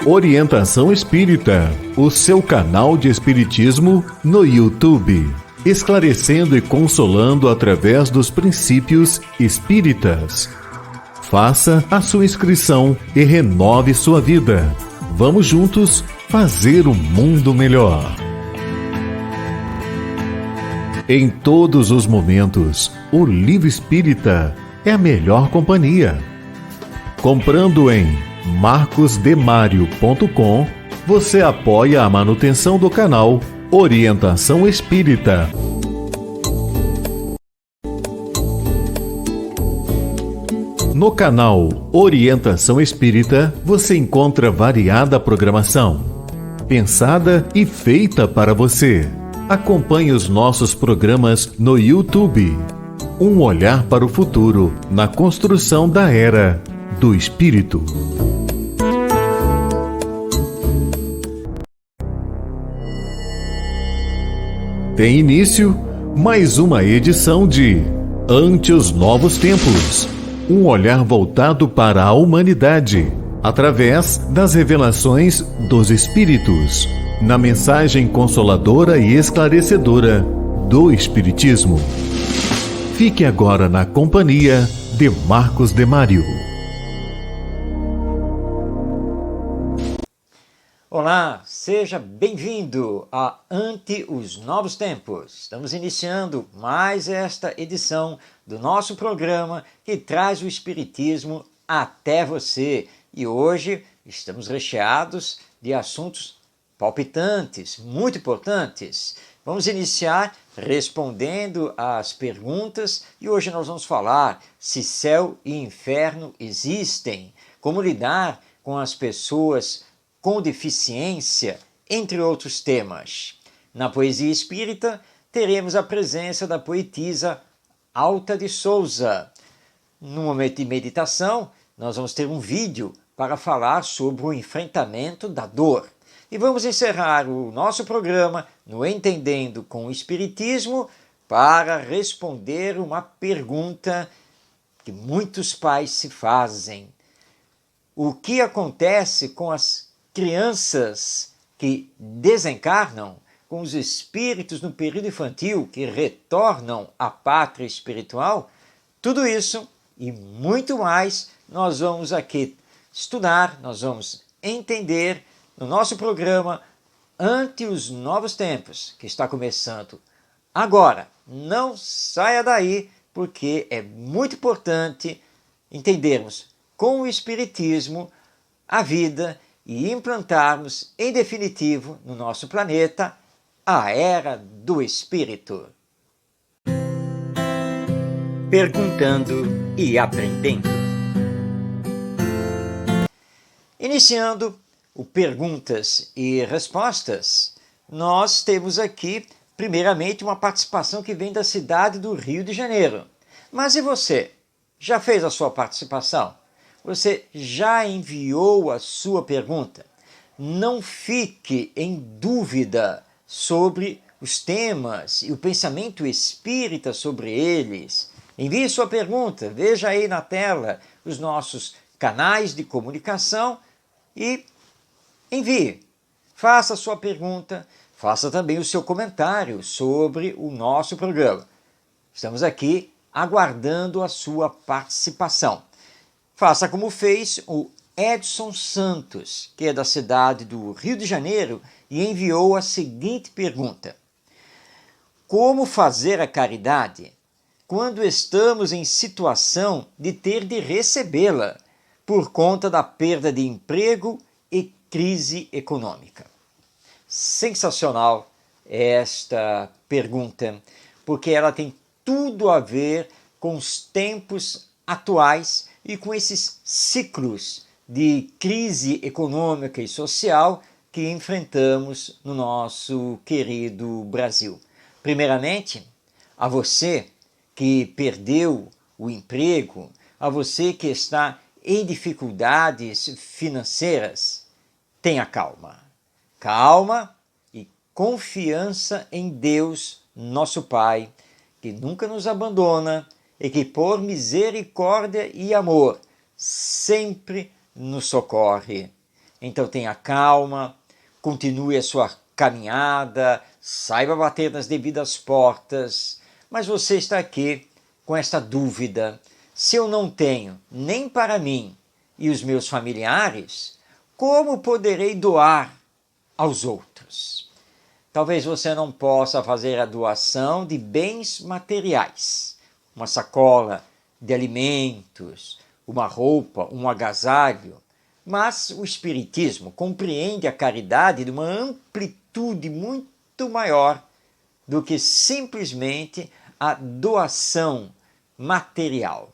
Orientação Espírita, o seu canal de espiritismo no YouTube, esclarecendo e consolando através dos princípios espíritas. Faça a sua inscrição e renove sua vida. Vamos juntos fazer um mundo melhor. Em todos os momentos, o Livro Espírita é a melhor companhia. Comprando em marcosdemario.com, você apoia a manutenção do canal Orientação Espírita. No canal Orientação Espírita, você encontra variada programação, pensada e feita para você. Acompanhe os nossos programas no YouTube. Um olhar para o futuro na construção da Era do Espírito. Tem início mais uma edição de Ante os Novos Tempos. Um olhar voltado para a humanidade, através das revelações dos Espíritos, na mensagem consoladora e esclarecedora do Espiritismo. Fique agora na companhia de Marcos Demário. Olá, seja bem-vindo a Ante os Novos Tempos. Estamos iniciando mais esta edição do nosso programa que traz o Espiritismo até você. E hoje estamos recheados de assuntos palpitantes, muito importantes. Vamos iniciar respondendo às perguntas e hoje nós vamos falar se céu e inferno existem, como lidar com as pessoas com deficiência, entre outros temas. Na poesia espírita, teremos a presença da poetisa Alta de Souza. No momento de meditação, nós vamos ter um vídeo para falar sobre o enfrentamento da dor. E vamos encerrar o nosso programa no Entendendo com o Espiritismo para responder uma pergunta que muitos pais se fazem. O que acontece com as crianças que desencarnam, com os espíritos no período infantil que retornam à pátria espiritual? Tudo isso e muito mais nós vamos aqui estudar, nós vamos entender no nosso programa Ante os Novos Tempos, que está começando agora. Não saia daí, porque é muito importante entendermos com o Espiritismo a vida e implantarmos, em definitivo, no nosso planeta, a Era do Espírito. Perguntando e aprendendo. Iniciando o Perguntas e Respostas, nós temos aqui, primeiramente, uma participação que vem da cidade do Rio de Janeiro. Mas e você? Já fez a sua participação? Você já enviou a sua pergunta? Não fique em dúvida sobre os temas e o pensamento espírita sobre eles. Envie sua pergunta, veja aí na tela os nossos canais de comunicação e envie. Faça a sua pergunta, faça também o seu comentário sobre o nosso programa. Estamos aqui aguardando a sua participação. Faça como fez o Edson Santos, que é da cidade do Rio de Janeiro, e enviou a seguinte pergunta: como fazer a caridade quando estamos em situação de ter de recebê-la por conta da perda de emprego e crise econômica? Sensacional esta pergunta, porque ela tem tudo a ver com os tempos atuais e com esses ciclos de crise econômica e social que enfrentamos no nosso querido Brasil. Primeiramente, a você que perdeu o emprego, a você que está em dificuldades financeiras, tenha calma. Calma e confiança em Deus, nosso Pai, que nunca nos abandona e que por misericórdia e amor sempre nos socorre. Então tenha calma, continue a sua caminhada, saiba bater nas devidas portas, mas você está aqui com esta dúvida: se eu não tenho nem para mim e os meus familiares, como poderei doar aos outros? Talvez você não possa fazer a doação de bens materiais, uma sacola de alimentos, uma roupa, um agasalho, mas o Espiritismo compreende a caridade de uma amplitude muito maior do que simplesmente a doação material.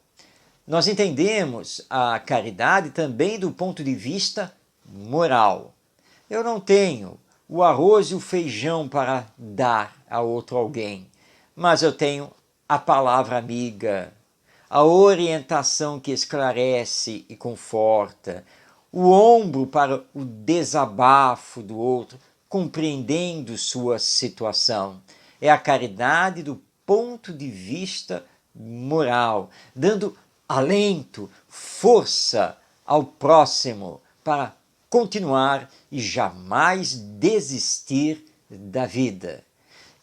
Nós entendemos a caridade também do ponto de vista moral. Eu não tenho o arroz e o feijão para dar a outro alguém, mas eu tenho a palavra amiga, a orientação que esclarece e conforta, o ombro para o desabafo do outro, compreendendo sua situação. É a caridade do ponto de vista moral, dando alento, força ao próximo para continuar e jamais desistir da vida.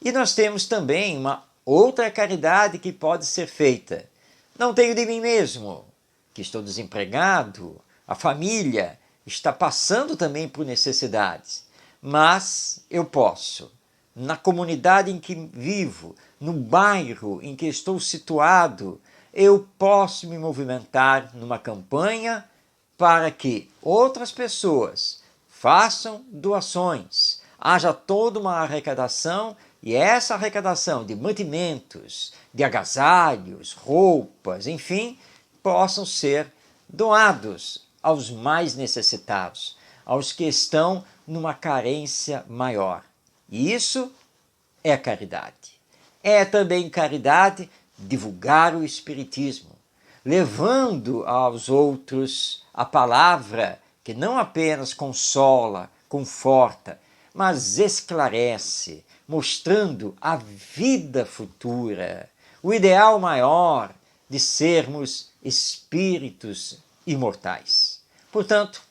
E nós temos também uma outra caridade que pode ser feita. Não tenho de mim mesmo, que estou desempregado, a família está passando também por necessidades, mas eu posso, na comunidade em que vivo, no bairro em que estou situado, eu posso me movimentar numa campanha para que outras pessoas façam doações, haja toda uma arrecadação, e essa arrecadação de mantimentos, de agasalhos, roupas, enfim, possam ser doados aos mais necessitados, aos que estão numa carência maior. E isso é caridade. É também caridade divulgar o Espiritismo, levando aos outros a palavra que não apenas consola, conforta, mas esclarece, mostrando a vida futura, o ideal maior de sermos espíritos imortais. Portanto,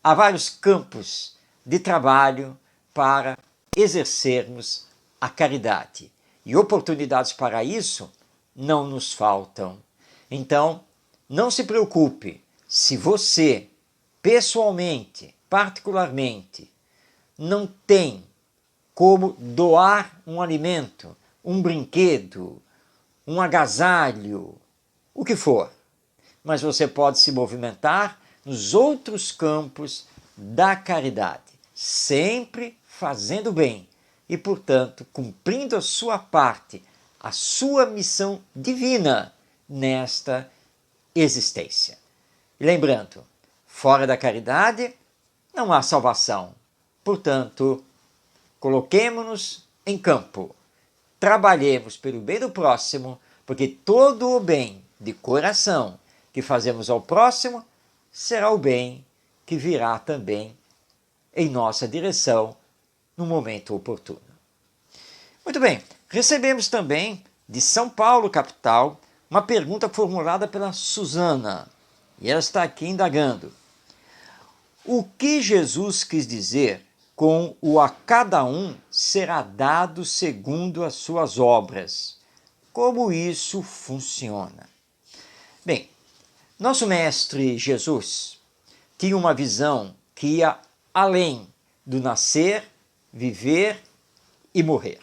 há vários campos de trabalho para exercermos a caridade, e oportunidades para isso não nos faltam. Então, não se preocupe se você, pessoalmente, particularmente, não tem como doar um alimento, um brinquedo, um agasalho, o que for. Mas você pode se movimentar nos outros campos da caridade, sempre fazendo bem e, portanto, cumprindo a sua parte, a sua missão divina nesta existência. E lembrando, fora da caridade não há salvação. Portanto, coloquemo-nos em campo, trabalhemos pelo bem do próximo, porque todo o bem de coração que fazemos ao próximo será o bem que virá também em nossa direção no momento oportuno. Muito bem, recebemos também de São Paulo, capital, uma pergunta formulada pela Suzana, e ela está aqui indagando: o que Jesus quis dizer com o a cada um será dado segundo as suas obras? Como isso funciona? Bem, nosso mestre Jesus tinha uma visão que ia além do nascer, viver e morrer.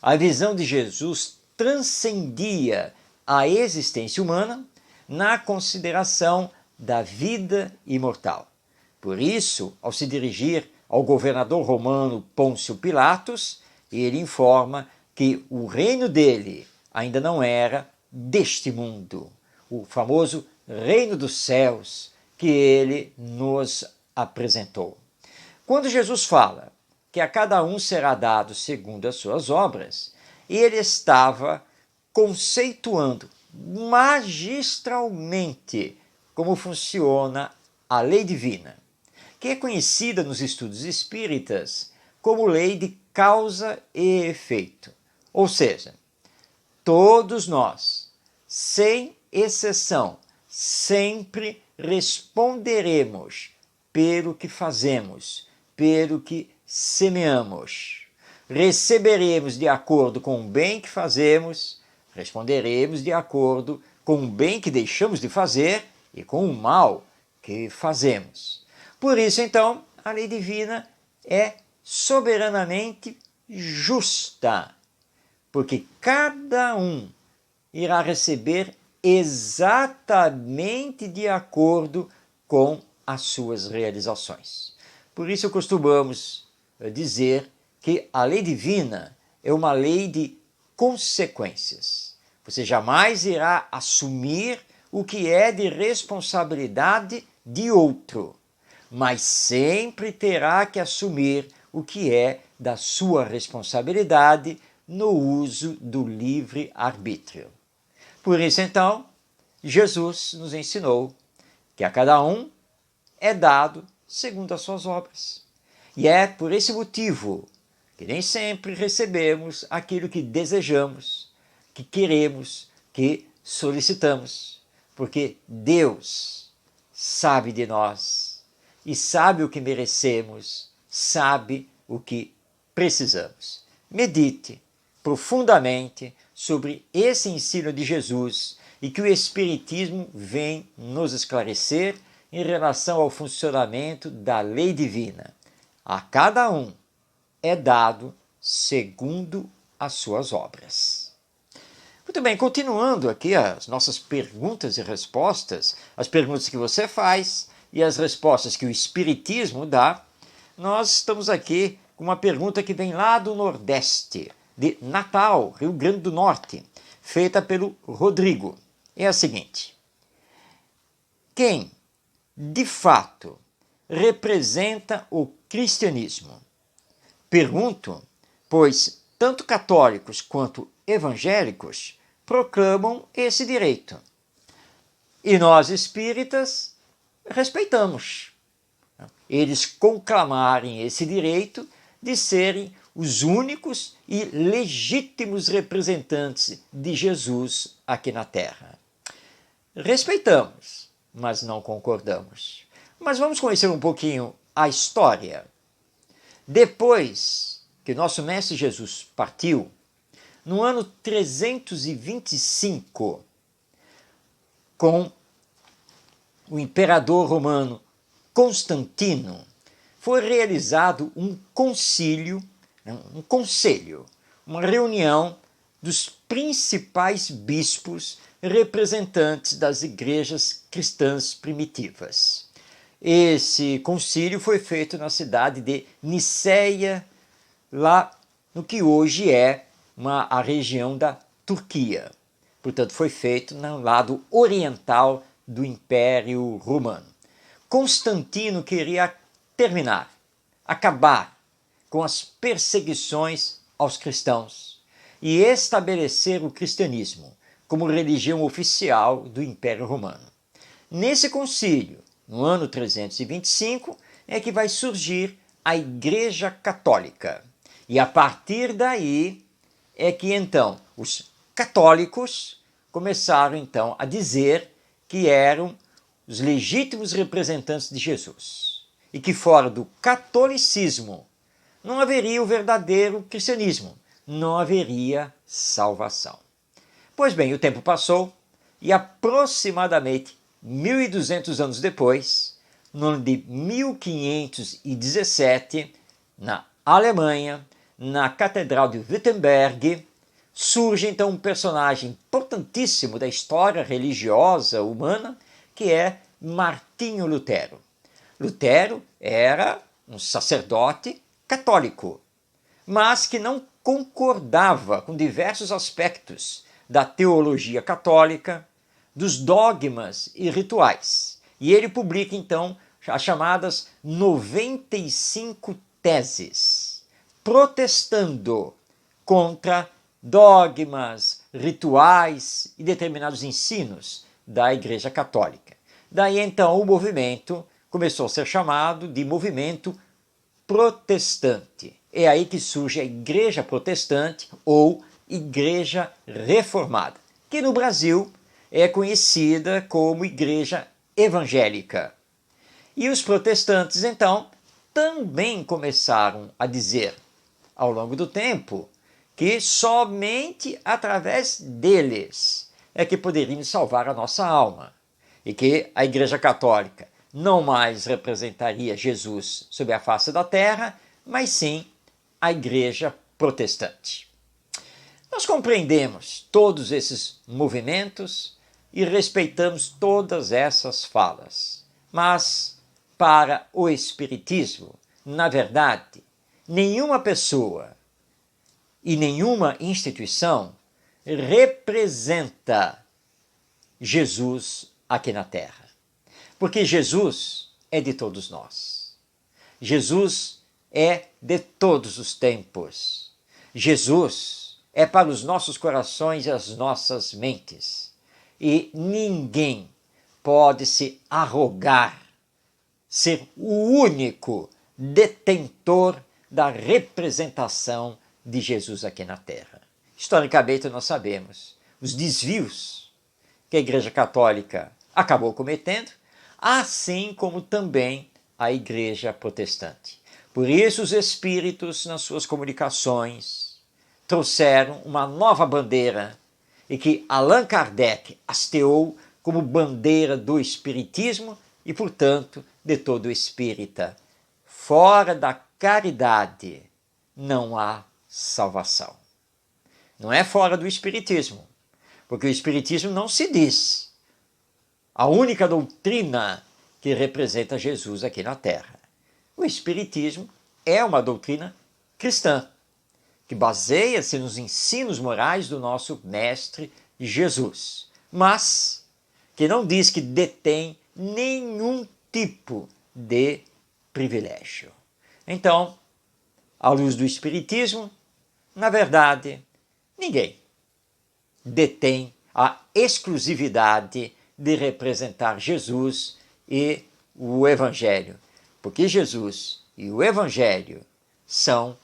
A visão de Jesus transcendia a existência humana na consideração da vida imortal. Por isso, ao se dirigir ao governador romano Pôncio Pilatos, ele informa que o reino dele ainda não era deste mundo, o famoso reino dos céus que ele nos apresentou. Quando Jesus fala que a cada um será dado segundo as suas obras, ele estava conceituando magistralmente como funciona a lei divina, que é conhecida nos estudos espíritas como lei de causa e efeito. Ou seja, todos nós, sem exceção, sempre responderemos pelo que fazemos, pelo que semeamos. Receberemos de acordo com o bem que fazemos, responderemos de acordo com o bem que deixamos de fazer e com o mal que fazemos. Por isso, então, a lei divina é soberanamente justa, porque cada um irá receber exatamente de acordo com as suas realizações. Por isso costumamos dizer que a lei divina é uma lei de consequências. Você jamais irá assumir o que é de responsabilidade de outro, mas sempre terá que assumir o que é da sua responsabilidade no uso do livre-arbítrio. Por isso, então, Jesus nos ensinou que a cada um é dado segundo as suas obras. E é por esse motivo que nem sempre recebemos aquilo que desejamos, que queremos, que solicitamos, porque Deus sabe de nós e sabe o que merecemos, sabe o que precisamos. Medite profundamente sobre esse ensino de Jesus e que o Espiritismo vem nos esclarecer em relação ao funcionamento da lei divina. A cada um é dado segundo as suas obras. Muito bem, continuando aqui as nossas perguntas e respostas, as perguntas que você faz e as respostas que o Espiritismo dá, nós estamos aqui com uma pergunta que vem lá do Nordeste, de Natal, Rio Grande do Norte, feita pelo Rodrigo. É a seguinte: quem, de fato, representa o cristianismo? Pergunto, pois tanto católicos quanto evangélicos proclamam esse direito. E nós espíritas respeitamos eles conclamarem esse direito de serem os únicos e legítimos representantes de Jesus aqui na Terra. Respeitamos, mas não concordamos. Mas vamos conhecer um pouquinho a história. Depois que nosso Mestre Jesus partiu, no ano 325, com o imperador romano Constantino, foi realizado um concílio, uma reunião dos principais bispos representantes das igrejas cristãs primitivas. Esse concílio foi feito na cidade de Niceia, lá no que hoje é a região da Turquia. Portanto, foi feito no lado oriental do Império Romano. Constantino queria acabar com as perseguições aos cristãos e estabelecer o cristianismo como religião oficial do Império Romano. Nesse concílio, no ano 325, é que vai surgir a Igreja Católica. E a partir daí é que então os católicos começaram então a dizer que eram os legítimos representantes de Jesus e que fora do catolicismo não haveria o verdadeiro cristianismo, não haveria salvação. Pois bem, o tempo passou e aproximadamente 1.200 anos depois, no ano de 1517, na Alemanha, na Catedral de Wittenberg, surge então um personagem importantíssimo da história religiosa humana, que é Martinho Lutero. Lutero era um sacerdote católico, mas que não concordava com diversos aspectos da teologia católica, dos dogmas e rituais. E ele publica então as chamadas 95 teses, protestando contra dogmas, rituais e determinados ensinos da Igreja Católica. Daí então o movimento começou a ser chamado de movimento protestante. É aí que surge a Igreja Protestante ou Igreja Reformada, que no Brasil é conhecida como Igreja Evangélica. E os protestantes, então, também começaram a dizer, ao longo do tempo, que somente através deles é que poderíamos salvar a nossa alma. E que a Igreja Católica não mais representaria Jesus sobre a face da terra, mas sim a Igreja Protestante. Nós compreendemos todos esses movimentos e respeitamos todas essas falas. Mas, para o Espiritismo, na verdade, nenhuma pessoa e nenhuma instituição representa Jesus aqui na Terra. Porque Jesus é de todos nós. Jesus é de todos os tempos. Jesus é para os nossos corações e as nossas mentes. E ninguém pode se arrogar, ser o único detentor da representação de Jesus aqui na Terra. Historicamente, nós sabemos os desvios que a Igreja Católica acabou cometendo, assim como também a Igreja Protestante. Por isso, os espíritos, nas suas comunicações, trouxeram uma nova bandeira e que Allan Kardec hasteou como bandeira do espiritismo e, portanto, de todo espírita. Fora da caridade não há salvação. Não é fora do espiritismo, porque o espiritismo não se diz a única doutrina que representa Jesus aqui na Terra. O espiritismo é uma doutrina cristã, que baseia-se nos ensinos morais do nosso mestre Jesus, mas que não diz que detém nenhum tipo de privilégio. Então, à luz do espiritismo, na verdade, ninguém detém a exclusividade de representar Jesus e o Evangelho, porque Jesus e o Evangelho são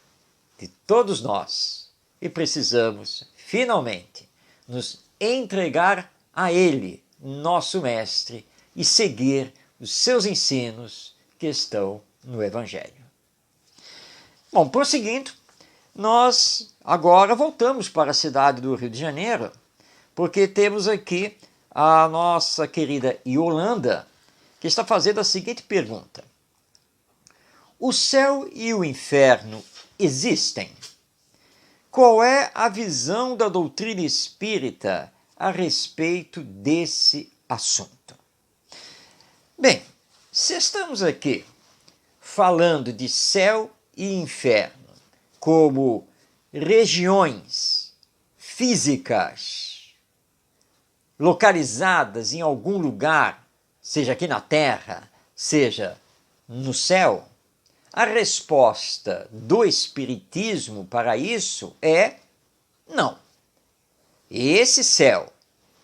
de todos nós e precisamos, finalmente, nos entregar a Ele, nosso Mestre, e seguir os seus ensinos que estão no Evangelho. Bom, prosseguindo, nós agora voltamos para a cidade do Rio de Janeiro, porque temos aqui a nossa querida Yolanda, que está fazendo a seguinte pergunta: o céu e o inferno existem? Qual é a visão da doutrina espírita a respeito desse assunto? Bem, se estamos aqui falando de céu e inferno como regiões físicas localizadas em algum lugar, seja aqui na Terra, seja no céu, a resposta do Espiritismo para isso é não. Esse céu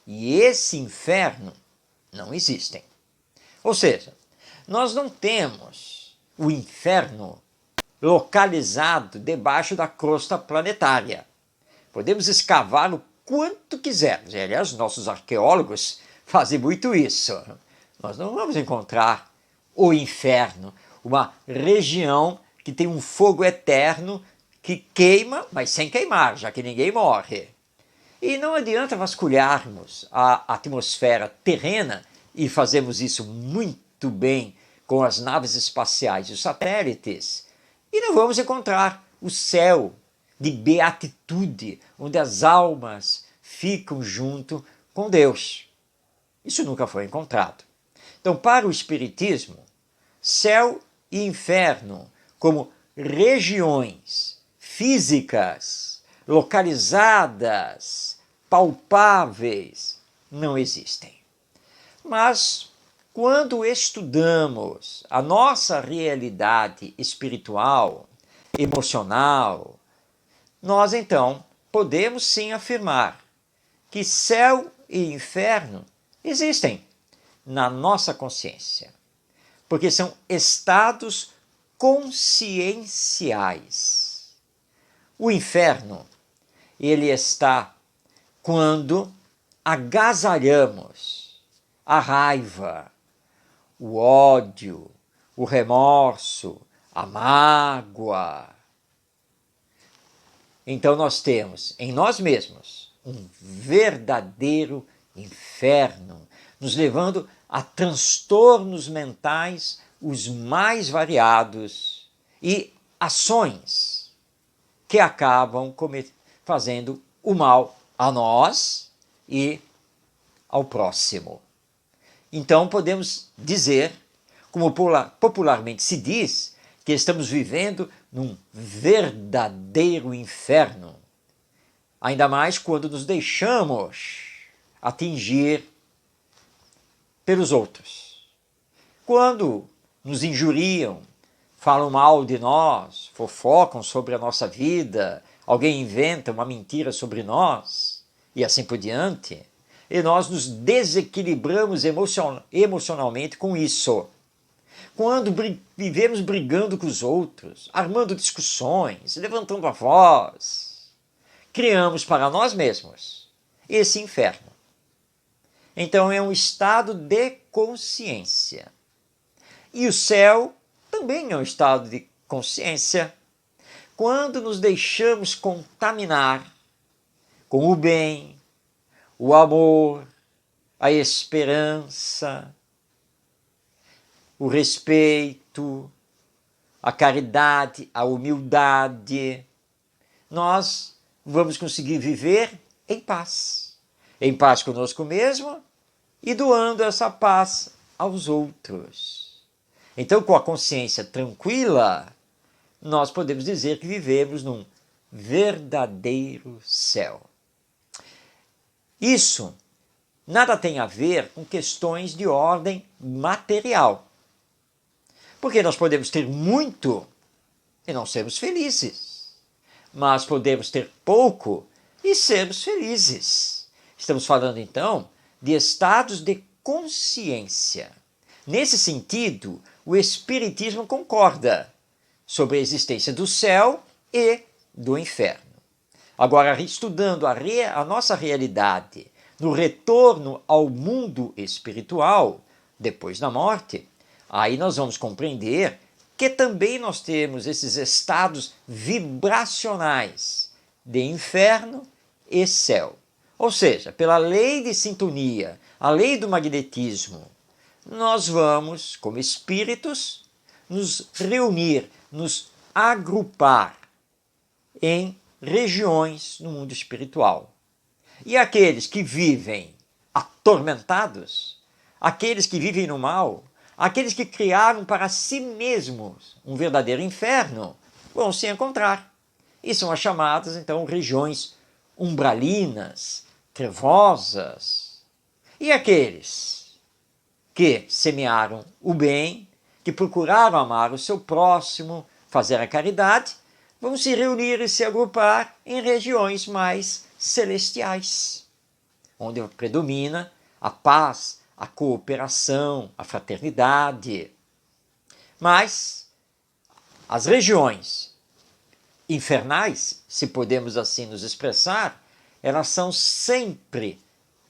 e esse inferno não existem. Ou seja, nós não temos o inferno localizado debaixo da crosta planetária. Podemos escavar o quanto quisermos. E, aliás, nossos arqueólogos fazem muito isso. Nós não vamos encontrar o inferno, uma região que tem um fogo eterno que queima, mas sem queimar, já que ninguém morre. E não adianta vasculharmos a atmosfera terrena, e fazemos isso muito bem com as naves espaciais e os satélites, e não vamos encontrar o céu de beatitude, onde as almas ficam junto com Deus. Isso nunca foi encontrado. Então, para o Espiritismo, céu e inferno, como regiões físicas, localizadas, palpáveis, não existem. Mas, quando estudamos a nossa realidade espiritual, emocional, nós então podemos sim afirmar que céu e inferno existem na nossa consciência, porque são estados conscienciais. O inferno, ele está quando agasalhamos a raiva, o ódio, o remorso, a mágoa. Então nós temos em nós mesmos um verdadeiro inferno, nos levando a transtornos mentais os mais variados e ações que acabam fazendo o mal a nós e ao próximo. Então podemos dizer, como popularmente se diz, que estamos vivendo num verdadeiro inferno. Ainda mais quando nos deixamos atingir pelos outros. Quando nos injuriam, falam mal de nós, fofocam sobre a nossa vida, alguém inventa uma mentira sobre nós e assim por diante, e nós nos desequilibramos emocionalmente com isso. Quando vivemos brigando com os outros, armando discussões, levantando a voz, criamos para nós mesmos esse inferno. Então é um estado de consciência. E o céu também é um estado de consciência. Quando nos deixamos contaminar com o bem, o amor, a esperança, o respeito, a caridade, a humildade, nós vamos conseguir viver em paz conosco mesmo e doando essa paz aos outros. Então, com a consciência tranquila, nós podemos dizer que vivemos num verdadeiro céu. Isso nada tem a ver com questões de ordem material. Porque nós podemos ter muito e não sermos felizes, mas podemos ter pouco e sermos felizes. Estamos falando então de estados de consciência. Nesse sentido, o Espiritismo concorda sobre a existência do céu e do inferno. Agora, estudando a nossa realidade no retorno ao mundo espiritual, depois da morte, aí nós vamos compreender que também nós temos esses estados vibracionais de inferno e céu. Ou seja, pela lei de sintonia, a lei do magnetismo, nós vamos, como espíritos, nos reunir, nos agrupar em regiões no mundo espiritual. E aqueles que vivem atormentados, aqueles que vivem no mal, aqueles que criaram para si mesmos um verdadeiro inferno, vão se encontrar. E são as chamadas, então, regiões umbralinas, trevosas. E aqueles que semearam o bem, que procuraram amar o seu próximo, fazer a caridade, vão se reunir e se agrupar em regiões mais celestiais, onde predomina a paz, a cooperação, a fraternidade. Mas as regiões infernais, se podemos assim nos expressar, elas são sempre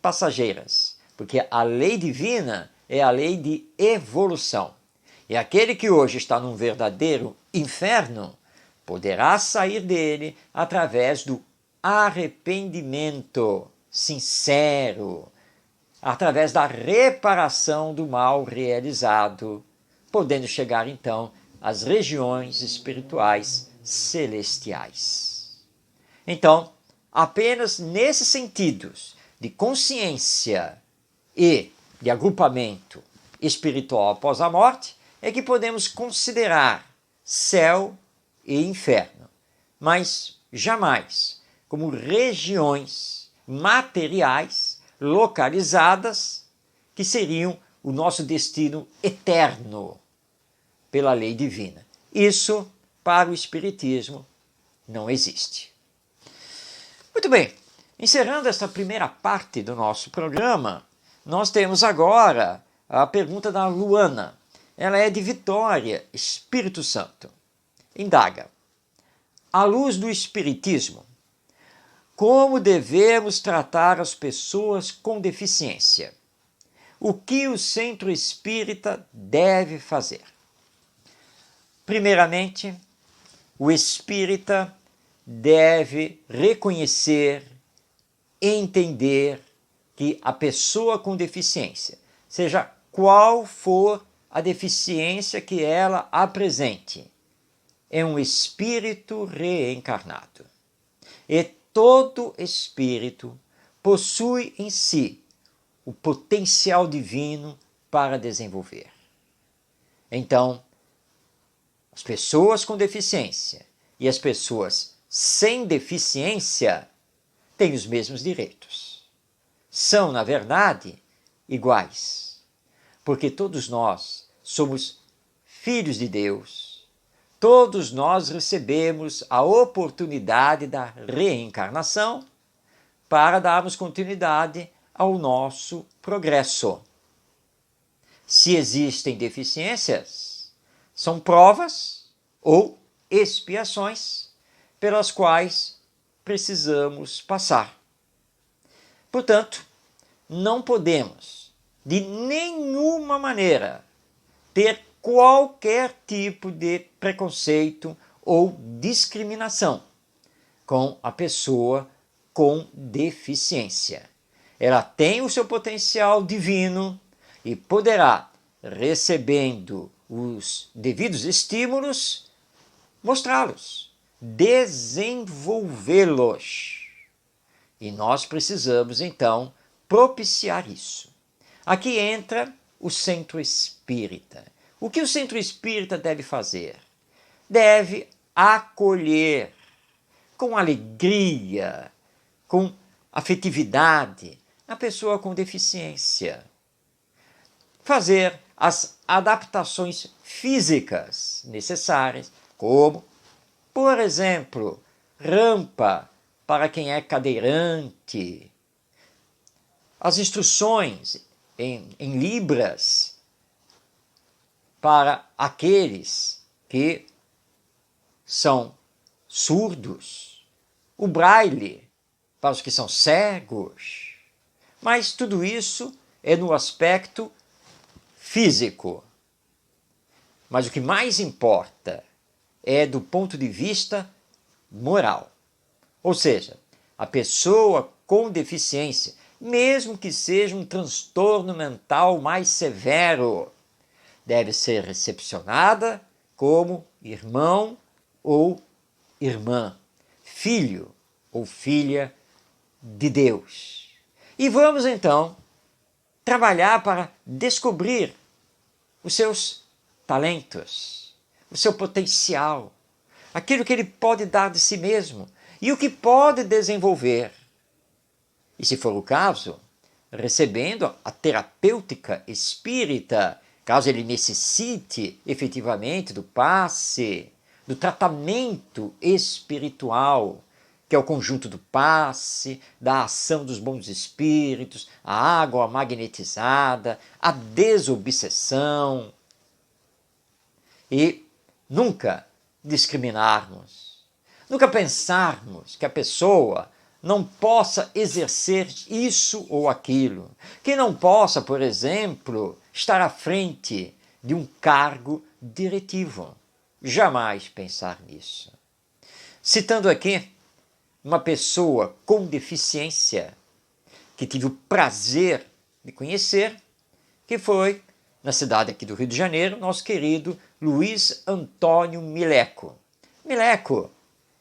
passageiras, porque a lei divina é a lei de evolução. E aquele que hoje está num verdadeiro inferno poderá sair dele através do arrependimento sincero, através da reparação do mal realizado, podendo chegar então às regiões espirituais celestiais. Então, apenas nesses sentidos de consciência e de agrupamento espiritual após a morte é que podemos considerar céu e inferno, mas jamais como regiões materiais localizadas que seriam o nosso destino eterno pela lei divina. Isso, para o Espiritismo, não existe. Muito bem, encerrando esta primeira parte do nosso programa, nós temos agora a pergunta da Luana. Ela é de Vitória, Espírito Santo. Indaga: à luz do Espiritismo, como devemos tratar as pessoas com deficiência? O que o centro espírita deve fazer? Primeiramente, o espírita deve reconhecer, entender que a pessoa com deficiência, seja qual for a deficiência que ela apresente, é um espírito reencarnado. E todo espírito possui em si o potencial divino para desenvolver. Então, as pessoas com deficiência e as pessoas sem deficiência têm os mesmos direitos. São, na verdade, iguais, porque todos nós somos filhos de Deus, todos nós recebemos a oportunidade da reencarnação para darmos continuidade ao nosso progresso. Se existem deficiências, são provas ou expiações pelas quais precisamos passar. Portanto, não podemos, de nenhuma maneira, ter qualquer tipo de preconceito ou discriminação com a pessoa com deficiência. Ela tem o seu potencial divino e poderá, recebendo os devidos estímulos, mostrá-los, desenvolvê-los. E nós precisamos, então, propiciar isso. Aqui entra o centro espírita. O que o centro espírita deve fazer? Deve acolher com alegria, com afetividade, a pessoa com deficiência. Fazer as adaptações físicas necessárias, como, por exemplo, rampa para quem é cadeirante, as instruções em libras para aqueles que são surdos, o braille para os que são cegos, mas tudo isso é no aspecto físico. Mas o que mais importa é do ponto de vista moral. Ou seja, a pessoa com deficiência, mesmo que seja um transtorno mental mais severo, deve ser recepcionada como irmão ou irmã, filho ou filha de Deus. E vamos então trabalhar para descobrir os seus talentos, o seu potencial, aquilo que ele pode dar de si mesmo e o que pode desenvolver. E, se for o caso, recebendo a terapêutica espírita, caso ele necessite efetivamente do passe, do tratamento espiritual, que é o conjunto do passe, da ação dos bons espíritos, a água magnetizada, a desobsessão. E nunca discriminarmos, nunca pensarmos que a pessoa não possa exercer isso ou aquilo, que não possa, por exemplo, estar à frente de um cargo diretivo. Jamais pensar nisso. Citando aqui uma pessoa com deficiência que tive o prazer de conhecer, que foi, na cidade aqui do Rio de Janeiro, nosso querido Luiz Antônio Mileco. Mileco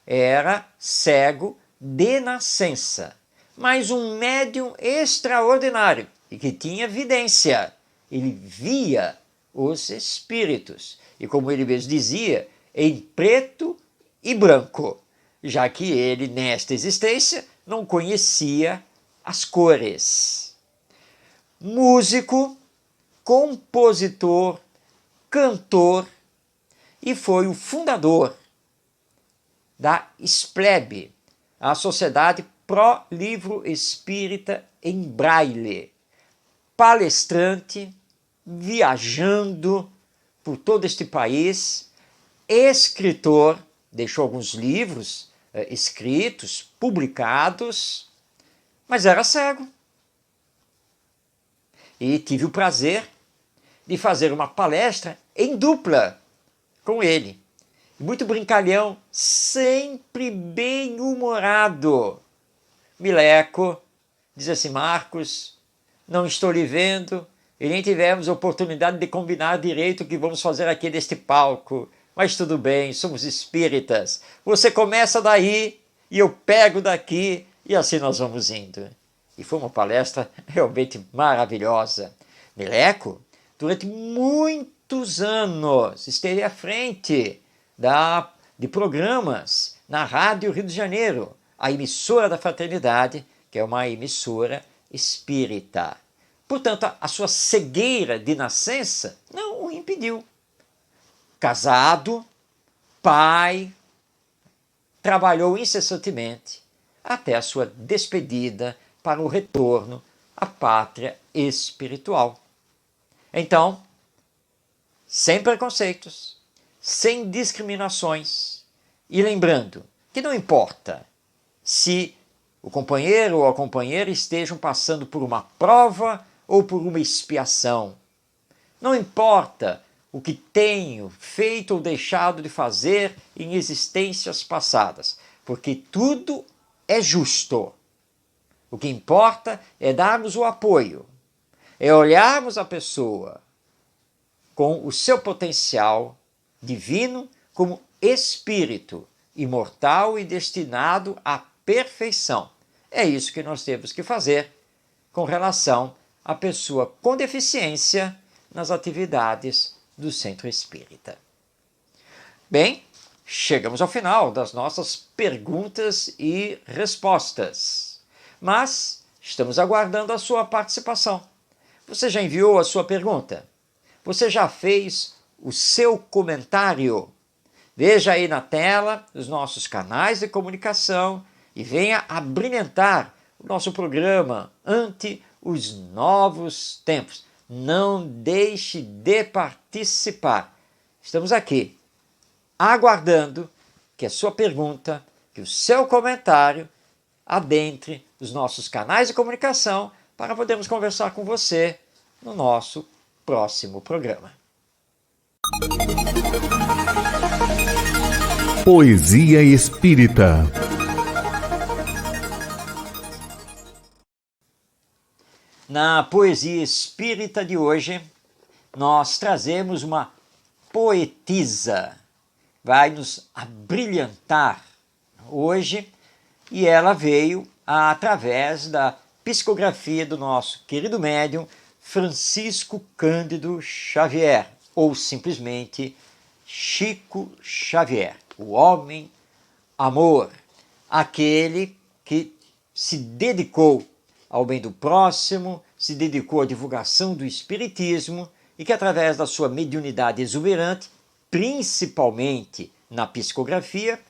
era cego de nascença, mas um médium extraordinário e que tinha vidência. Ele via os espíritos e, como ele mesmo dizia, em preto e branco, já que ele, nesta existência, não conhecia as cores. Músico, compositor, cantor e foi o fundador da SPLEB, a Sociedade Pro Livro Espírita em Braille, palestrante, viajando por todo este país, escritor, deixou alguns livros escritos, publicados, mas era cego. E tive o prazer de fazer uma palestra em dupla com ele. Muito brincalhão, sempre bem-humorado. Mileco diz assim: Marcos, não estou lhe vendo e nem tivemos oportunidade de combinar direito o que vamos fazer aqui neste palco. Mas tudo bem, somos espíritas. Você começa daí e eu pego daqui e assim nós vamos indo. E foi uma palestra realmente maravilhosa. Mileco, durante muitos anos, esteve à frente de programas na Rádio Rio de Janeiro, a emissora da Fraternidade, que é uma emissora espírita. Portanto, a sua cegueira de nascença não o impediu. Casado, pai, trabalhou incessantemente até a sua despedida para o retorno à pátria espiritual. Então, sem preconceitos, sem discriminações, e lembrando que não importa se o companheiro ou a companheira estejam passando por uma prova ou por uma expiação. Não importa o que tenho feito ou deixado de fazer em existências passadas, porque tudo é justo. O que importa é darmos o apoio, é olharmos a pessoa com o seu potencial divino como espírito imortal e destinado à perfeição. É isso que nós temos que fazer com relação à pessoa com deficiência nas atividades do Centro Espírita. Bem, chegamos ao final das nossas perguntas e respostas, mas estamos aguardando a sua participação. Você já enviou a sua pergunta? Você já fez o seu comentário? Veja aí na tela os nossos canais de comunicação e venha abrilhantar o nosso programa ante os novos tempos. Não deixe de participar. Estamos aqui aguardando que a sua pergunta, que o seu comentário adentre os nossos canais de comunicação para podermos conversar com você no nosso próximo programa. Poesia Espírita. Na Poesia Espírita de hoje, nós trazemos uma poetisa. Vai nos abrilhantar hoje e ela veio através da psicografia do nosso querido médium Francisco Cândido Xavier, ou simplesmente Chico Xavier, o homem amor, aquele que se dedicou ao bem do próximo, se dedicou à divulgação do espiritismo e que através da sua mediunidade exuberante, principalmente na psicografia,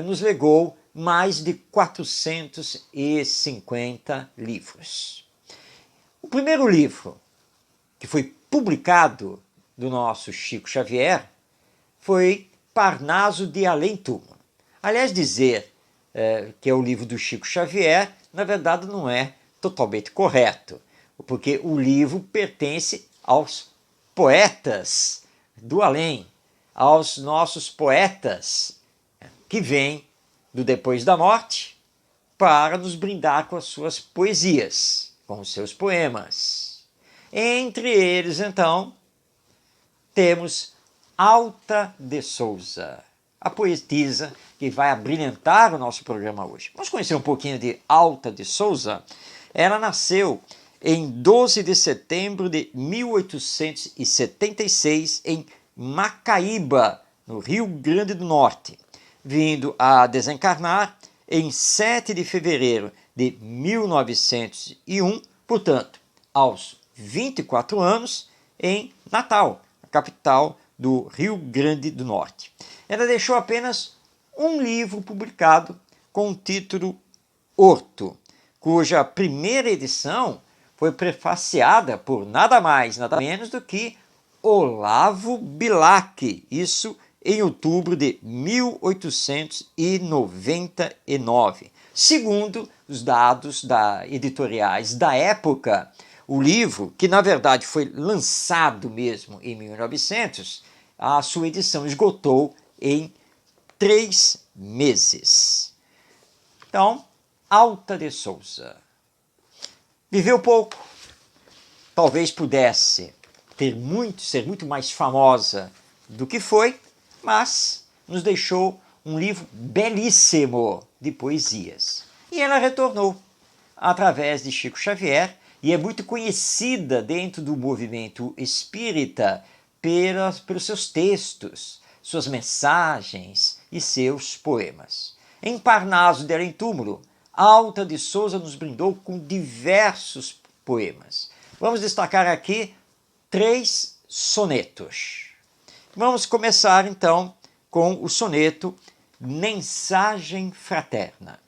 nos legou mais de 450 livros. O primeiro livro que foi publicado do nosso Chico Xavier foi Parnaso de Além Túmulo. Aliás, dizer que é o livro do Chico Xavier, na verdade não é totalmente correto, porque o livro pertence aos poetas do além, aos nossos poetas que vêm do depois da morte para nos brindar com as suas poesias, com os seus poemas. Entre eles, então, temos Alta de Souza, a poetisa que vai abrilhantar o nosso programa hoje. Vamos conhecer um pouquinho de Alta de Souza? Ela nasceu em 12 de setembro de 1876 em Macaíba, no Rio Grande do Norte, vindo a desencarnar em 7 de fevereiro de 1901, portanto, aos 24 anos, em Natal, a capital do Rio Grande do Norte. Ela deixou apenas um livro publicado com o título Horto, cuja primeira edição foi prefaciada por nada mais, nada menos do que Olavo Bilac, isso em outubro de 1899. Segundo os dados editoriais da época, o livro, que na verdade foi lançado mesmo em 1900, a sua edição esgotou em 3 meses. Então, Alta de Souza viveu pouco, talvez pudesse ser muito mais famosa do que foi, mas nos deixou um livro belíssimo de poesias. E ela retornou através de Chico Xavier e é muito conhecida dentro do movimento espírita pelos seus textos, suas mensagens e seus poemas. Em Parnaso de Além Túmulo, Alta de Souza nos brindou com diversos poemas. Vamos destacar aqui 3 sonetos. Vamos começar então com o soneto Mensagem Fraterna.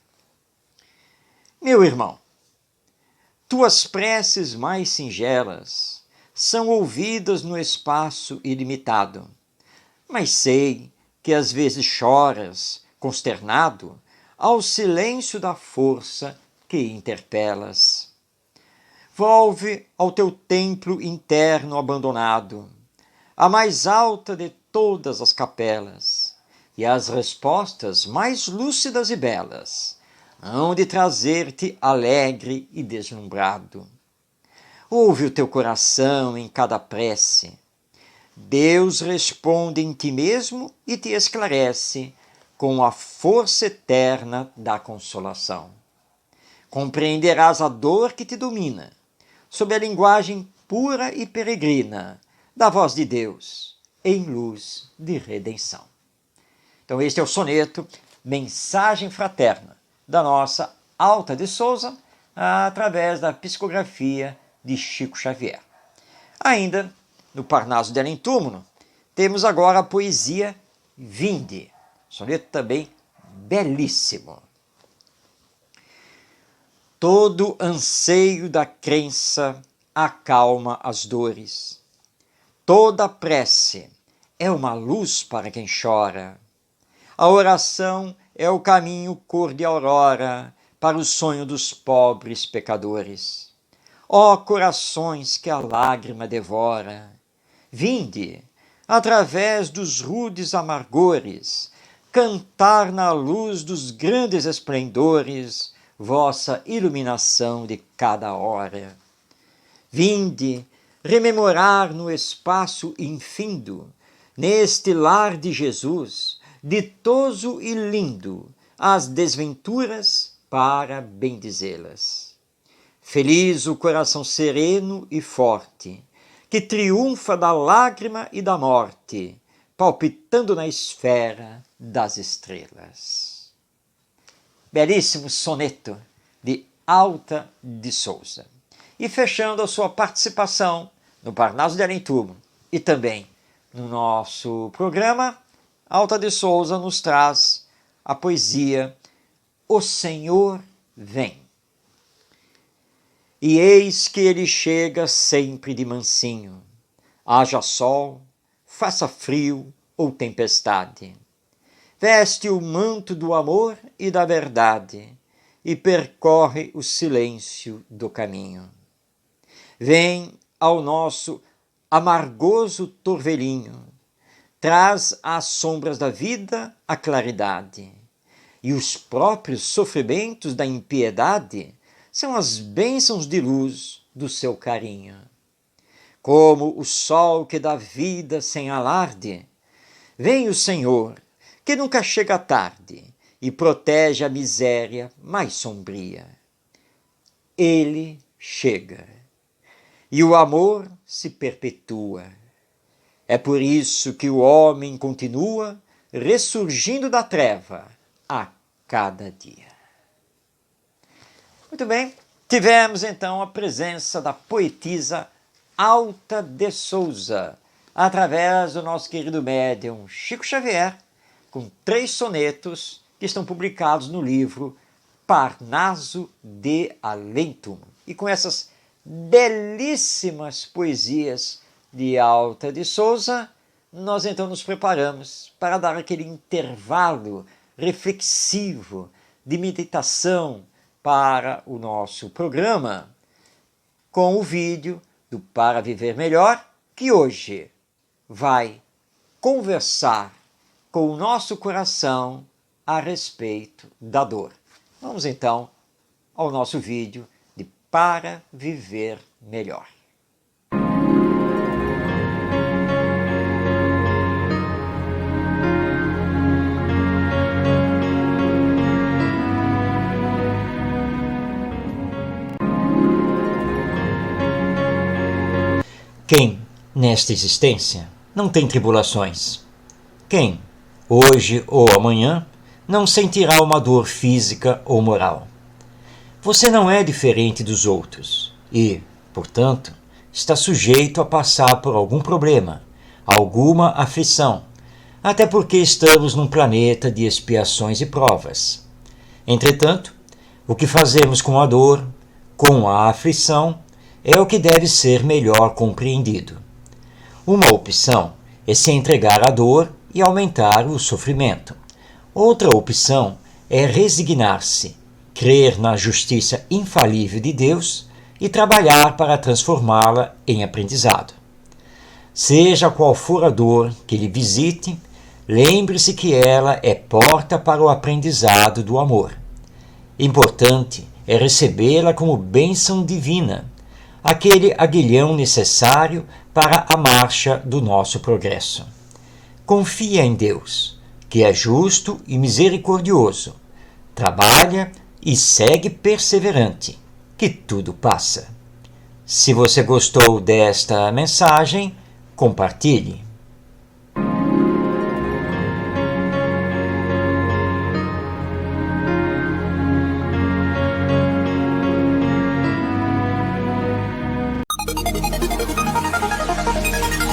Meu irmão, tuas preces mais singelas são ouvidas no espaço ilimitado, mas sei que às vezes choras, consternado, ao silêncio da força que interpelas. Volve ao teu templo interno abandonado, a mais alta de todas as capelas, e as respostas mais lúcidas e belas hão de trazer-te alegre e deslumbrado. Ouve o teu coração em cada prece. Deus responde em ti mesmo e te esclarece com a força eterna da consolação. Compreenderás a dor que te domina, sob a linguagem pura e peregrina da voz de Deus, em luz de redenção. Então este é o soneto Mensagem Fraterna, da nossa Alta de Souza, através da psicografia de Chico Xavier. Ainda, no Parnaso de Além Túmulo, temos agora a poesia Vinde, soneto também belíssimo. Todo anseio da crença acalma as dores. Toda prece é uma luz para quem chora. A oração é o caminho cor de aurora para o sonho dos pobres pecadores. Ó corações que a lágrima devora, vinde, através dos rudes amargores, cantar na luz dos grandes esplendores vossa iluminação de cada hora. Vinde, rememorar no espaço infindo, neste lar de Jesus, ditoso e lindo, as desventuras para bendizê-las. Feliz o coração sereno e forte, que triunfa da lágrima e da morte, palpitando na esfera das estrelas. Belíssimo soneto de Alta de Souza. E fechando a sua participação no Parnaso de Além Túmulo e também no nosso programa, Alta de Souza nos traz a poesia O Senhor Vem. E eis que ele chega sempre de mansinho, haja sol, faça frio ou tempestade. Veste o manto do amor e da verdade e percorre o silêncio do caminho. Vem ao nosso amargoso torvelinho, traz às sombras da vida a claridade, e os próprios sofrimentos da impiedade são as bênçãos de luz do seu carinho. Como o sol que dá vida sem alarde, vem o Senhor, que nunca chega tarde e protege a miséria mais sombria. Ele chega, e o amor se perpetua. É por isso que o homem continua ressurgindo da treva a cada dia. Muito bem, tivemos então a presença da poetisa Alta de Souza, através do nosso querido médium Chico Xavier, com 3 sonetos que estão publicados no livro Parnaso de Além Túmulo. E com essas belíssimas poesias de Alta de Souza, nós então nos preparamos para dar aquele intervalo reflexivo de meditação para o nosso programa, com o vídeo do Para Viver Melhor, que hoje vai conversar com o nosso coração a respeito da dor. Vamos então ao nosso vídeo de Para Viver Melhor. Quem, nesta existência, não tem tribulações? Quem, hoje ou amanhã, não sentirá uma dor física ou moral? Você não é diferente dos outros e, portanto, está sujeito a passar por algum problema, alguma aflição, até porque estamos num planeta de expiações e provas. Entretanto, o que fazemos com a dor, com a aflição, é o que deve ser melhor compreendido. Uma opção é se entregar à dor e aumentar o sofrimento. Outra opção é resignar-se, crer na justiça infalível de Deus e trabalhar para transformá-la em aprendizado. Seja qual for a dor que lhe visite, lembre-se que ela é porta para o aprendizado do amor. Importante é recebê-la como bênção divina, aquele aguilhão necessário para a marcha do nosso progresso. Confia em Deus, que é justo e misericordioso. Trabalha e segue perseverante, que tudo passa. Se você gostou desta mensagem, compartilhe.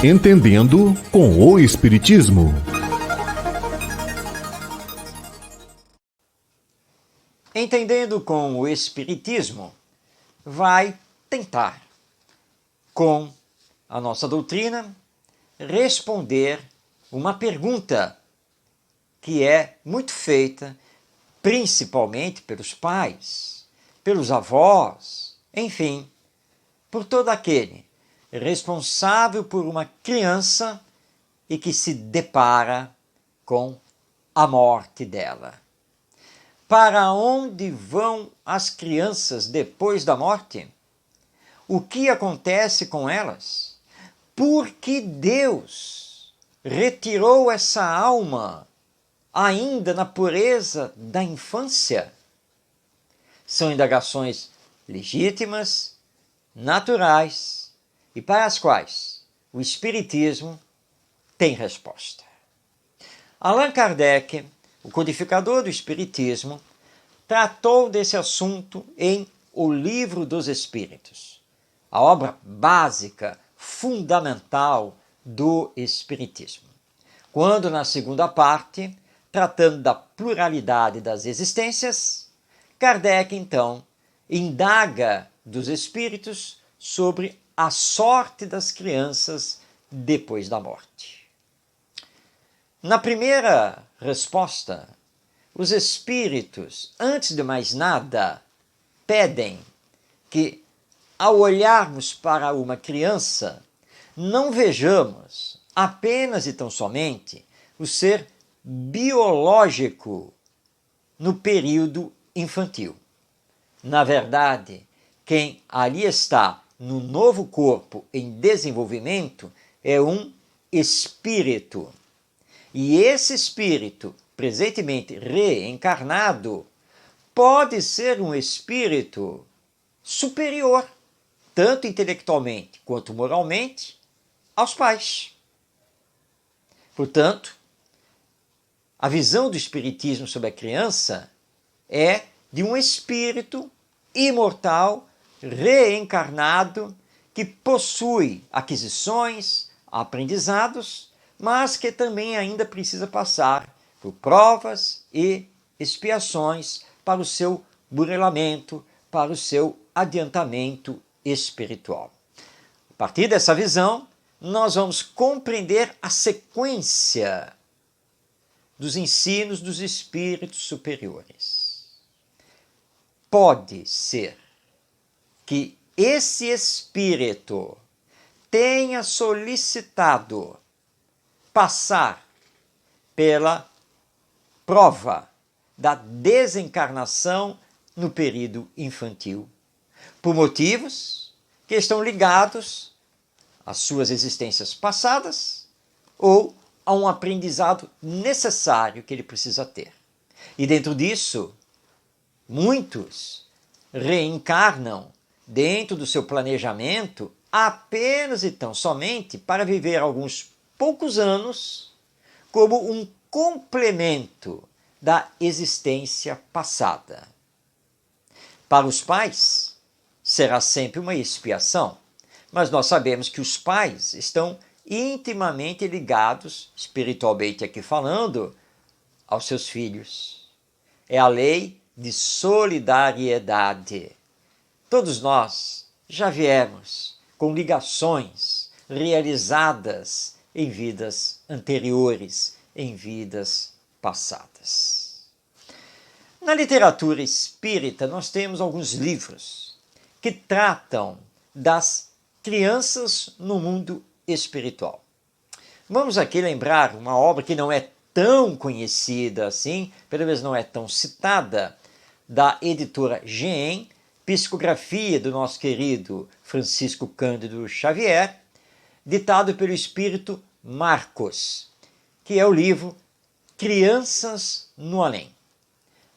Entendendo com o Espiritismo. Entendendo com o Espiritismo, vai tentar, com a nossa doutrina, responder uma pergunta que é muito feita, principalmente pelos pais, pelos avós, enfim, por todo aquele responsável por uma criança e que se depara com a morte dela. Para onde vão as crianças depois da morte? O que acontece com elas? Por que Deus retirou essa alma ainda na pureza da infância? São indagações legítimas, naturais, e para as quais o Espiritismo tem resposta. Allan Kardec, o codificador do Espiritismo, tratou desse assunto em O Livro dos Espíritos, a obra básica, fundamental do Espiritismo. Quando, na segunda parte, tratando da pluralidade das existências, Kardec, então, indaga dos espíritos sobre a sorte das crianças depois da morte. Na primeira resposta, os espíritos, antes de mais nada, pedem que, ao olharmos para uma criança, não vejamos apenas e tão somente o ser biológico no período infantil. Na verdade, quem ali está no novo corpo em desenvolvimento é um espírito. E esse espírito, presentemente reencarnado, pode ser um espírito superior, tanto intelectualmente quanto moralmente, aos pais. Portanto, a visão do Espiritismo sobre a criança é de um espírito imortal, reencarnado, que possui aquisições, aprendizados, mas que também ainda precisa passar por provas e expiações para o seu burilamento, para o seu adiantamento espiritual. A partir dessa visão, nós vamos compreender a sequência dos ensinos dos espíritos superiores. Pode ser que esse espírito tenha solicitado passar pela prova da desencarnação no período infantil, por motivos que estão ligados às suas existências passadas ou a um aprendizado necessário que ele precisa ter. E dentro disso, muitos reencarnam dentro do seu planejamento apenas e tão somente para viver alguns poucos anos como um complemento da existência passada. Para os pais, será sempre uma expiação, mas nós sabemos que os pais estão intimamente ligados, espiritualmente aqui falando, aos seus filhos. É a lei de solidariedade. Todos nós já viemos com ligações realizadas em vidas anteriores, em vidas passadas. Na literatura espírita, nós temos alguns livros que tratam das crianças no mundo espiritual. Vamos aqui lembrar uma obra que não é tão conhecida assim, pelo menos não é tão citada, da editora GEM, psicografia do nosso querido Francisco Cândido Xavier, ditado pelo espírito Marcos, que é o livro Crianças no Além.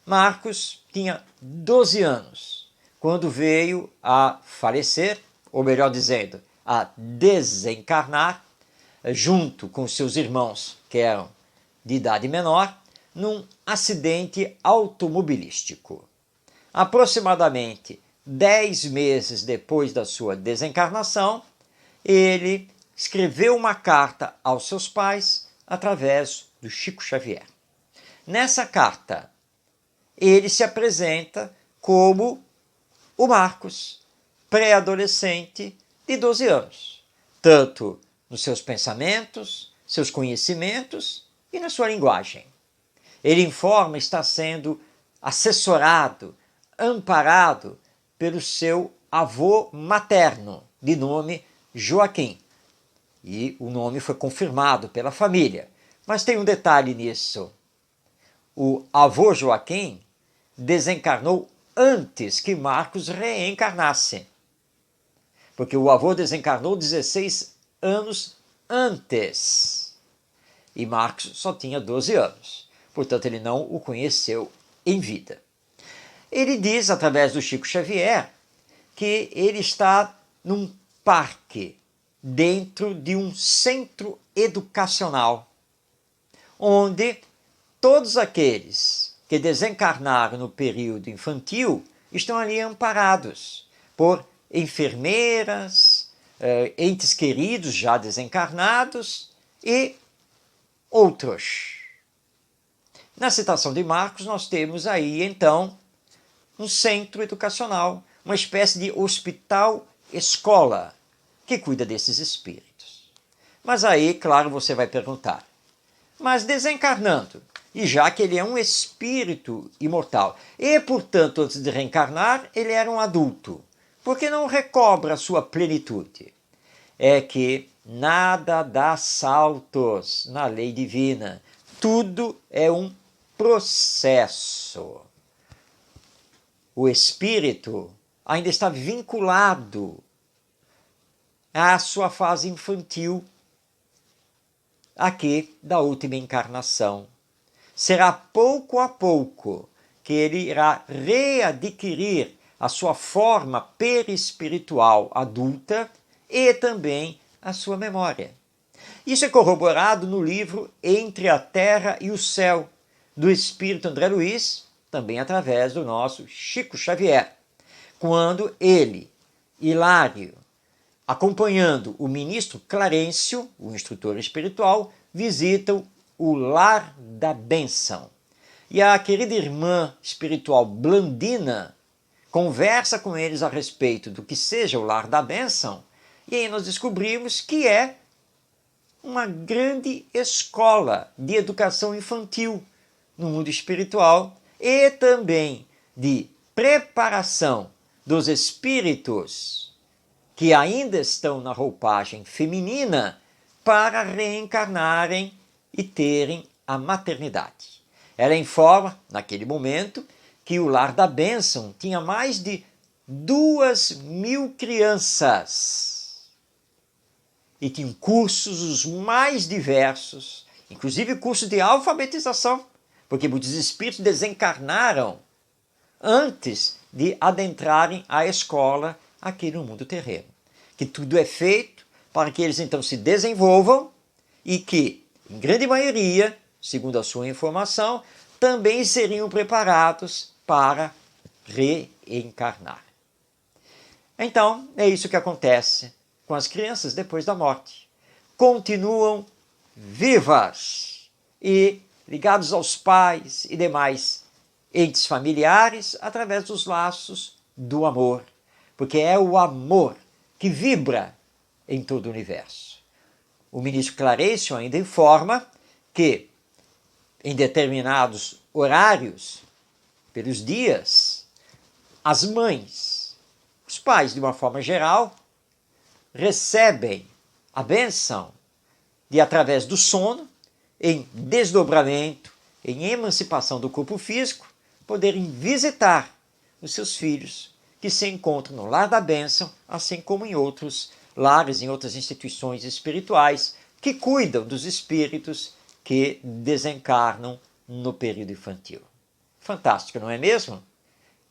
Marcos tinha 12 anos quando veio a falecer, ou melhor dizendo, a desencarnar, junto com seus irmãos, que eram de idade menor, num acidente automobilístico. Aproximadamente 10 meses depois da sua desencarnação, ele escreveu uma carta aos seus pais através do Chico Xavier. Nessa carta, ele se apresenta como o Marcos, pré-adolescente de 12 anos, tanto nos seus pensamentos, seus conhecimentos e na sua linguagem. Ele informa estar sendo assessorado, amparado pelo seu avô materno, de nome Joaquim. E o nome foi confirmado pela família. Mas tem um detalhe nisso. O avô Joaquim desencarnou antes que Marcos reencarnasse. Porque o avô desencarnou 16 anos antes. E Marcos só tinha 12 anos. Portanto, ele não o conheceu em vida. Ele diz, através do Chico Xavier, que ele está num parque, dentro de um centro educacional, onde todos aqueles que desencarnaram no período infantil estão ali amparados por enfermeiras, entes queridos já desencarnados e outros. Na citação de Marcos, nós temos aí, então, um centro educacional, uma espécie de hospital-escola que cuida desses espíritos. Mas aí, claro, você vai perguntar, mas desencarnando, e já que ele é um espírito imortal, e, portanto, antes de reencarnar, ele era um adulto, por que não recobra a sua plenitude? É que nada dá saltos na lei divina, tudo é um processo. O espírito ainda está vinculado à sua fase infantil, aqui da última encarnação. Será pouco a pouco que ele irá readquirir a sua forma perispiritual adulta e também a sua memória. Isso é corroborado no livro Entre a Terra e o Céu, do espírito André Luiz, também através do nosso Chico Xavier, quando ele, Hilário, acompanhando o ministro Clarencio, o instrutor espiritual, visitam o Lar da Bênção. E a querida irmã espiritual Blandina conversa com eles a respeito do que seja o Lar da Bênção, e aí nós descobrimos que é uma grande escola de educação infantil no mundo espiritual e também de preparação dos espíritos que ainda estão na roupagem feminina para reencarnarem e terem a maternidade. Ela informa, naquele momento, que o Lar da Bênção tinha mais de 2.000 crianças e tinham cursos os mais diversos, inclusive cursos de alfabetização, porque muitos espíritos desencarnaram antes de adentrarem a escola aqui no mundo terreno. Que tudo é feito para que eles então se desenvolvam e que, em grande maioria, segundo a sua informação, também seriam preparados para reencarnar. Então, é isso que acontece com as crianças depois da morte. Continuam vivas e ligados aos pais e demais entes familiares através dos laços do amor, porque é o amor que vibra em todo o universo. O ministro Clarencio ainda informa que, em determinados horários, pelos dias, as mães, os pais, de uma forma geral, recebem a bênção de, através do sono, em desdobramento, em emancipação do corpo físico, poderem visitar os seus filhos que se encontram no Lar da Bênção, assim como em outros lares, em outras instituições espirituais que cuidam dos espíritos que desencarnam no período infantil. Fantástico, não é mesmo?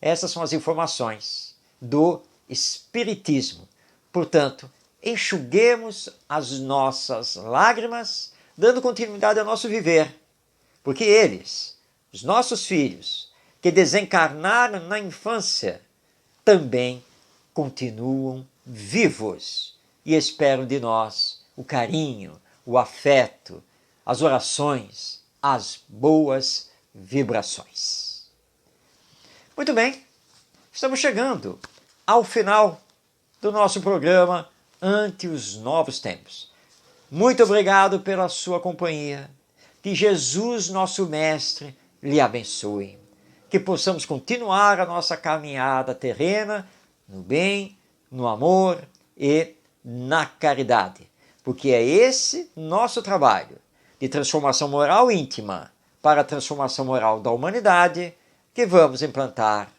Essas são as informações do Espiritismo. Portanto, enxuguemos as nossas lágrimas, dando continuidade ao nosso viver, porque eles, os nossos filhos, que desencarnaram na infância, também continuam vivos e esperam de nós o carinho, o afeto, as orações, as boas vibrações. Muito bem, estamos chegando ao final do nosso programa Ante os Novos Tempos. Muito obrigado pela sua companhia. Que Jesus, nosso Mestre, lhe abençoe. Que possamos continuar a nossa caminhada terrena no bem, no amor e na caridade. Porque é esse nosso trabalho de transformação moral íntima para a transformação moral da humanidade que vamos implantar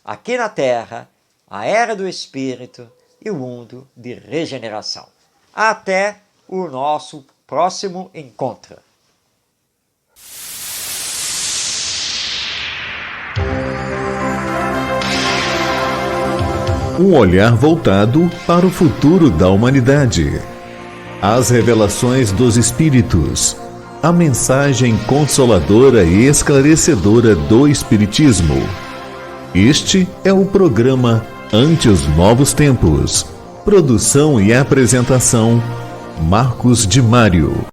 aqui na Terra a Era do Espírito e o mundo de regeneração. Até o nosso próximo encontro. Um olhar voltado para o futuro da humanidade. As revelações dos Espíritos. A mensagem consoladora e esclarecedora do Espiritismo. Este é o programa Ante os Novos Tempos. Produção e apresentação, Marcos de Mário.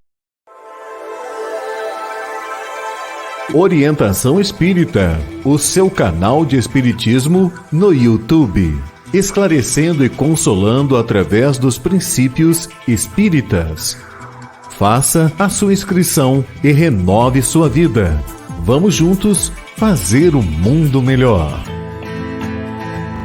Orientação Espírita, o seu canal de Espiritismo no YouTube. Esclarecendo e consolando através dos princípios espíritas. Faça a sua inscrição e renove sua vida. Vamos juntos fazer um mundo melhor.